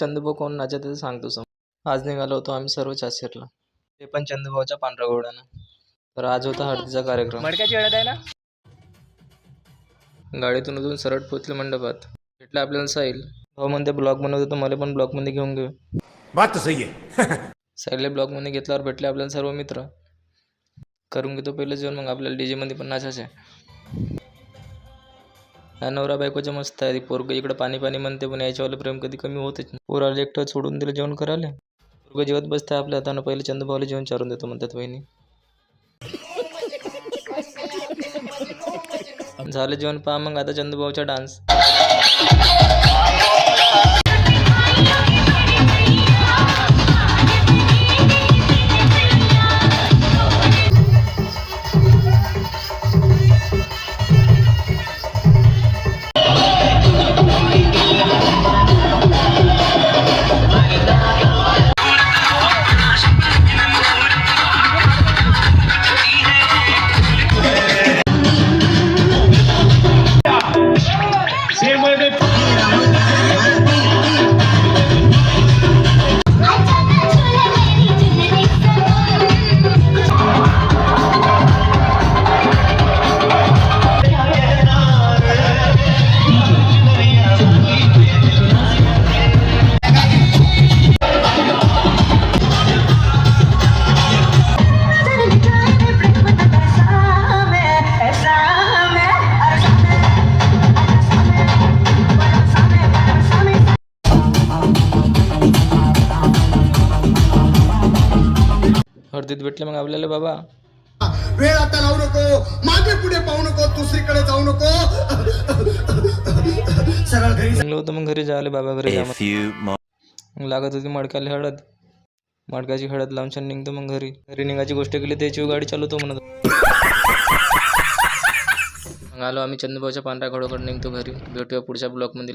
चंदूभाऊ कोण नाचत ते सांगतो समोर. आज निघालो होतो आम्ही सर्व चासेरला, ते पण चंदूभाऊच्या पांढऱ्या घोड्यानं. तर आज होता हळदीचा कार्यक्रम. मडक्याची हळद आहे ना. गाडीतून उतरून सरळ पोचले मंडपात. भेटलं आपल्याला साहिल. भाऊ म्हणते ब्लॉग बनवतो तर मला पण ब्लॉग मध्ये घेऊन घेऊ. बात तो सही है. साहिलला ब्लॉग मध्ये घेतल्यावर भेटले आपल्याला सर्व मित्र. करून घेतो पहिलं जेवण, मग आपल्याला डीजे मध्ये पण नाचायचं आहे. हा नवरा बायकोच्या मस्त आहे. पोरग इकडे पाणी पाणी म्हणते, पण याच्यावाला प्रेम कधी कमी होतच नाही. पोराला एकटं सोडून दिलं जेवण करायला. पोरग जेवत बसते आपल्या हातानं. पहिले चंदूभाऊला जेवण चारून देतो म्हणतात वहिनी. झालं जेवण पहा मग आता चंदूभाऊचा डान्स. हळदीत भेटले मग आपल्याला बाबा. वेळ आता लावू नको, मागे पुढे पाहू नको, दुसरीकडे जाऊ नको, सरळ घरी निघलो होतं मग घरी जायला. बाबा घरी जा मग लागत होती मडक्याला हळद. मडक्याची हळद लावून छान निघतो मग घरी. घरी निघायची गोष्ट केली त्याची गाडी चालवतो म्हणत. मग आलो आम्ही चंदूभाऊच्या पांढऱ्या घोड्याकडे निघतो घरी. भेटूया पुढच्या ब्लॉक मध्ये.